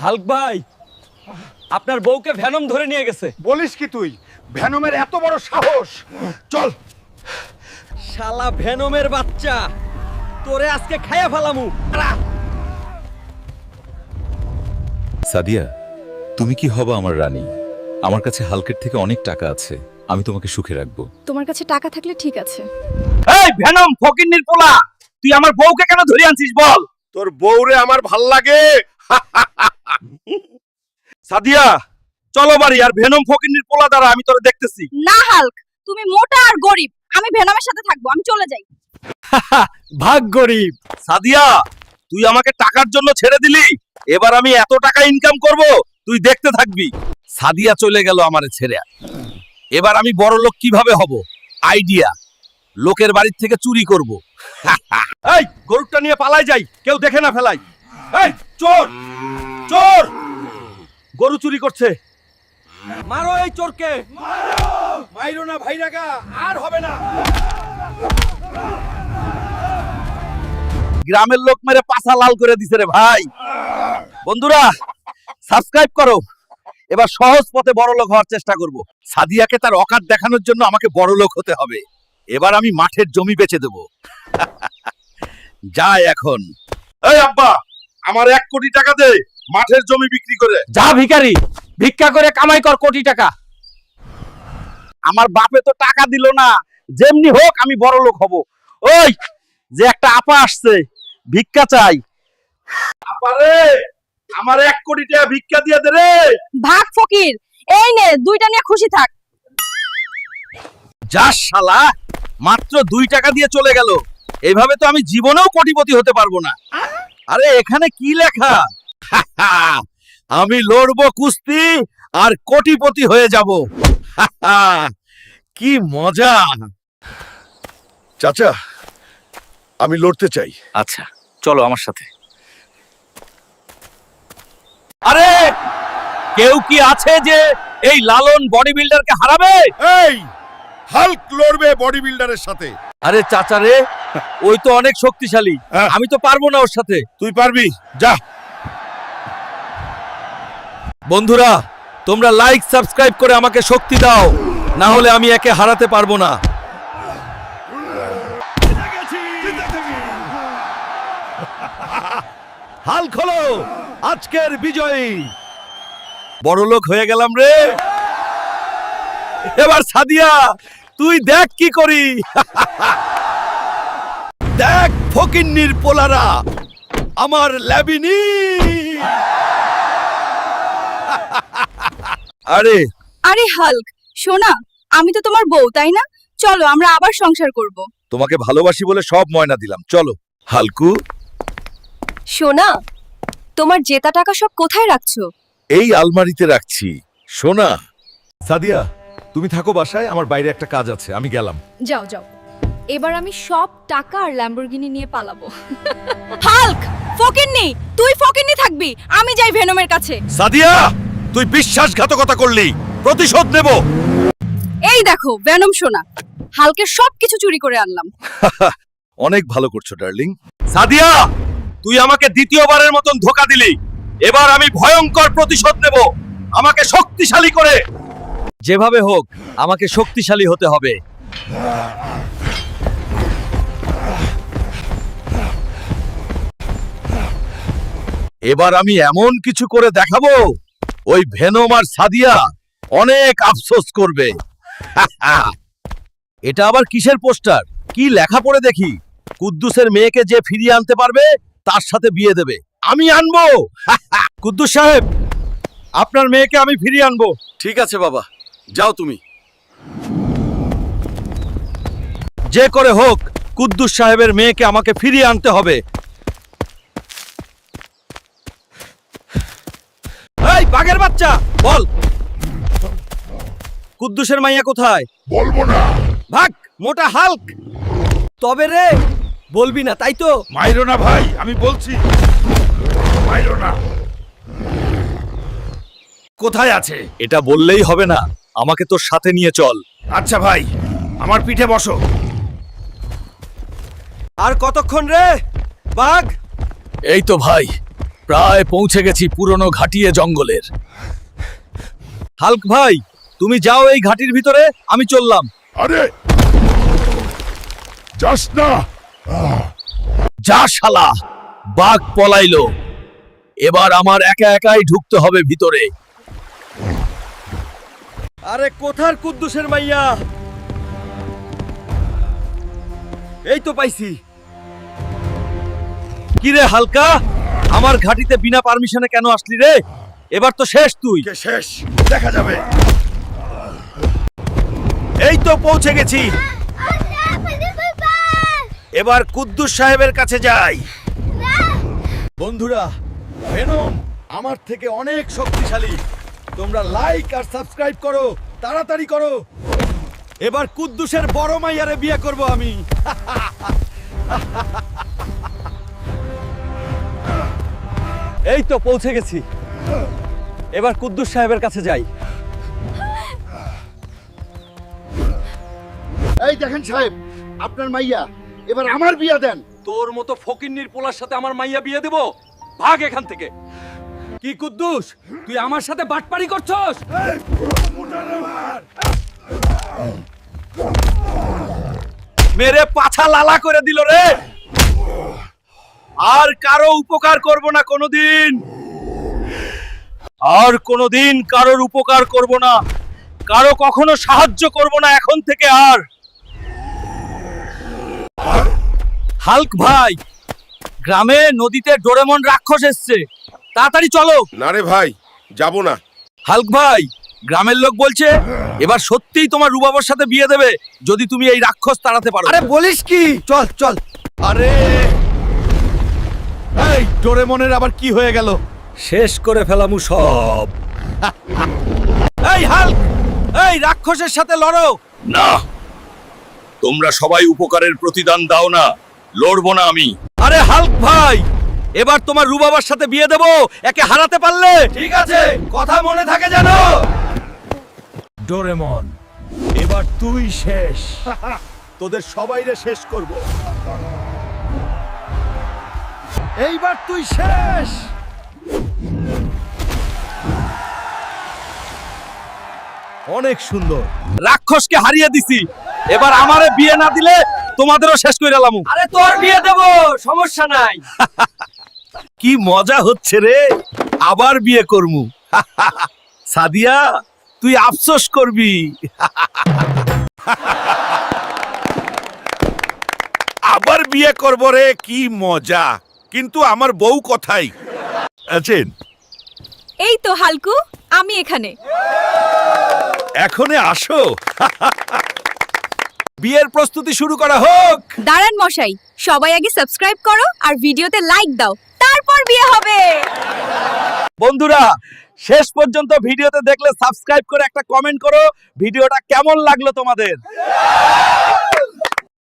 Hulk ভাই, আপনার বউকে ভ্যানম ধরে নিয়ে গেছে। বলিস কি তুই? ভ্যানমের এত বড় সাহস! চল। শালা ভ্যানমের বাচ্চা, তোরে আজকে খাইয়া ফেলামু। সাদিয়া, তুমি কি হবা আমার রানী? আমার কাছে হালকের থেকে অনেক টাকা আছে, আমি তোমাকে সুখে রাখবো। তোমার কাছে টাকা থাকলে ঠিক আছে। এই ভ্যানম ফকিন্নির পোলা, তুই আমার বউকে কেন ধরে আনছিস বল? তোর বউরে আমার ভাল লাগে। সাদিয়া, চলো বাড়ি। আর ভ্যানম ফকিন্নির পোলা দ্বারা আমি তোরে দেখতেছি। না হাল্ক, তুমি মোটা আর গরিব, আমি ভেনমের সাথে থাকবো, আমি চলে যাই। ভাগ গরিব। সাদিয়া, তুই আমাকে টাকার জন্য ছেড়ে দিলি, এবার আমি এত টাকা ইনকাম করব তুই দেখতে থাকবি। সাদিয়া চলে গেল আমারে ছেড়ে। এবার আমি বড় লোক কিভাবে হব? আইডিয়া, লোকের বাড়ির থেকে চুরি করব। এই গরুটা নিয়ে পালাই যাই, কেউ দেখে না ফেলাই। এই চোর, চোর গরু চুরি করছে। মারো এই চোরকে। মাইরো না ভাইরাগা, আর হবে না। গ্রামের লোক মেরে পাছা লাল করে দিছে রে ভাই। বন্ধুরা, সাবস্ক্রাইব করো। এবার সহজ পথে বড় লোক হওয়ার চেষ্টা করব। সাদিয়াকে তার অকাত দেখানোর জন্য আমাকে বড় লোক হতে হবে। এবার আমি মাঠের জমি বেচে দেব। যাই এখন। এই আব্বা, আমার 1 কোটি টাকা দে মাঠের জমি বিক্রি করে। যা ভিখারি, ভিক্ষা করে কামাই কর কোটি টাকা। আমার বাপে তো টাকা দিল না, যেমনি হোক আমি বড় লোক হব। ওই যে একটা আপা আসছে, ভিক্ষা চাই। আপা রে, আমার 1 কোটি টাকা ভিক্ষা দিয়ে দে রে। ভাগ ফকির, এই নে 2টা নিয়ে খুশি থাক। যা শালা, মাত্র 2 টাকা দিয়ে চলে গেল। এইভাবে তো আমি জীবনেও কোটিপতি হতে পারবো না। আরে এখানে কি লেখা? আমি লড়বো কুস্তি আর কোটিপতি হয়ে যাব। কি মজা। চাচা, আমি লড়তে চাই। আচ্ছা, চলো আমার সাথে। আরে কেউ কি আছে যে এই লালন বডি বিল্ডারকে হারাবে? এই হাল্ক লড়বে বডি বিল্ডারের সাথে। আরে চাচা রে, ওই তো অনেক শক্তিশালী, হ্যাঁ। আমি তো পারবো না ওর সাথে। তুই পারবি, যা। বন্ধুরা, তোমরা লাইক সাবস্ক্রাইব করে আমাকে শক্তি দাও, না হলে আমি একে হারাতে পারবো না। হাল্ক হলো আজকের বিজয়ী। বড় লোক হয়ে গেলাম রে। এবার সাদিয়া, তুই দেখ কি করি। দেখ ফকিন্নির পোলারা, আমার ল্যাবিনি। আরে আরে হাল্ক, শোনা, আমি তো তোমার বউ, তাই না? চলো আমরা আবার সংসার করব। তোমাকে ভালোবাসি বলে সব ময়না দিলাম, চলো। হালকু, শোনা, তোমার জেতা টাকা সব কোথায় রাখছো? এই আলমারিতে রাখছি। সোনা। সাদিয়া, তুমি থাকো বাসায়, আমার বাইরে একটা কাজ আছে, আমি গেলাম। যাও যাও, এবার আমি সব টাকা আর ল্যাম্বরগিনি নিয়ে পালাবো। হাল্ক, ফকিন্নি, তুই ফকিন্নি থাকবি, আমি যাই ভেনমের কাছে। সাদিয়া, তুই বিশ্বাসঘাতকতা করলি, প্রতিশোধ নেব। এই দেখো ভেনম সোনা, হাল্কের সবকিছু চুরি করে আনলাম। অনেক ভালো করছো ডার্লিং। সাদিয়া, তুই আমাকে দ্বিতীয়বারের মতন ধোঁকা দিলি। এবার আমি ভয়ঙ্কর প্রতিশোধ নেব, আমাকে শক্তিশালী করে। যেভাবে হোক আমাকে শক্তিশালী হতে হবে। এবার আমি এমন কিছু করে দেখাবো, ওই ভেনম আর সাদিয়া অনেক আফসোস করবে। এটা আবার কিসের পোস্টার? কি লেখা পড়ে দেখি? কুদ্দুসের মেয়েকে যে ফিরিয়ে আনতে পারবে তার সাথে বিয়ে দেবে। আমি আনবো। কুদ্দুস সাহেব, আপনার মেয়েকে আমি ফিরিয়ে আনবো। ঠিক আছে বাবা, যাও তুমি। যে করে হোক কুদ্দুস সাহেবের মেয়েকে আমাকে ফিরিয়ে আনতে হবে। এই বাঘের বাচ্চা, বল কুদ্দুসের মাইয়া কোথায়? বলবো না। ভাগ মোটা হাল্ক। তবে রে, বলবি না তাই তো? মাইরো না ভাই, আমি বলছি মাইরো না। কোথায় আছে? এটা বললেই হবে না, আমাকে তোর সাথে নিয়ে চল। আচ্ছা ভাই, আমার পিঠে বসো। আর কতক্ষণ রে বাঘ? এই তো ভাই, প্রায় পৌঁছে গেছি পুরনো ঘাটিয়ে জঙ্গলের। হাল্ক ভাই, তুমি যাও এই ঘাটির ভিতরে, আমি চললাম। আরে যাস না। যা শালা, বাঘ পলাইলো। এবার আমার একা একাই ঢুকতে হবে ভিতরে। আরে কোথার কুদ্দুসের মাইয়া? এই তো পাইছি। কি রে হালকা, আমার ঘাটিতে বিনা পারমিশনে কেন আসলি রে? এবার তো শেষ তুই। কে শেষ দেখা যাবে। এই তো পৌঁছে গেছি। এবার কুদ্দুস সাহেবের কাছে যাই। বন্ধুরা, ভেনম আমার থেকে অনেক শক্তিশালী। তোমরা লাইক আর সাবস্ক্রাইব করো, তাড়াতাড়ি করো। এবার কুদ্দুসের বড় মাইয়ারে বিয়ে করব আমি। এই তো পৌঁছে গেছি। এবার কুদ্দুস সাহেবের কাছে যাই। এই দেখেন সাহেব, আপনার মাইয়া, এবার আমার বিয়া দেন। তোর মতো ফকিন্নির পোলার সাথে আমার মাইয়া বিয়ে দেব? ভাগ এখান থেকে। কি কুদ্দুস, তুই আমার সাথে বাটপারি করছস? মেরে পাছা লালা করে দিল রে। আর কারো উপকার করব না কোনোদিন। আর কোনোদিন কারোর উপকার করব না, কারো কখনো সাহায্য করব না এখন থেকে আর। হাল্ক ভাই, গ্রামে নদীতে ডোরেমন রাক্ষস এসছে, তাড়াতাড়ি চলো। না রে ভাই, যাব না। হাল্ক ভাই, গ্রামের লোক বলছে এবার সত্যিই তোমার রুবাবর সাথে বিয়ে দেবে যদি তুমি এই রাক্ষস তাড়াতে পারো। আরে বলিস কি? চল চল। আরে এই ডোরেমনের আবার কি হয়ে গেল? শেষ করে ফেলামু সব। এই হাল্ক, এই রাক্ষসের সাথে লড়ো। না, তোমরা সবাই উপকারের প্রতিদান দাও না, লড়বো না আমি। আরে হাল্ক ভাই, এবার তোমার রুবাবার সাথে বিয়ে দেব একে হারাতে পারলে। ঠিক আছে, কথা মনে থাকে জানো। ডোরেমন, এবার তুই শেষ। তোদের সবাইরে শেষ করব। এইবার তুই শেষ। অনেক সুন্দর, রাক্ষসকে হারিয়ে দিছি। এবার আমারে বিয়ে না দিলে তোমাদেরও শেষ করে এলাম। আরে তোর বিয়ে দেব, সমস্যা নাই। কি মজা হচ্ছে রে, আবার বিয়ে করমু। সাদিয়া, তুই আফসোস করবি। আবার বিয়ে করব রে, কি মজা। কিন্তু আমার বউ কোথায় আছেন? এই তো হালকু, আমি এখানে। এখনে আসো। বিয়ের প্রস্তুতি শুরু করা হোক। দাঁড়ান মশাই, সবাই আগে সাবস্ক্রাইব করো আর ভিডিওতে লাইক দাও, তারপর বিয়ে হবে। বন্ধুরা, শেষ পর্যন্ত ভিডিওতে দেখলে সাবস্ক্রাইব করে একটা কমেন্ট করো, ভিডিওটা কেমন লাগলো তোমাদের।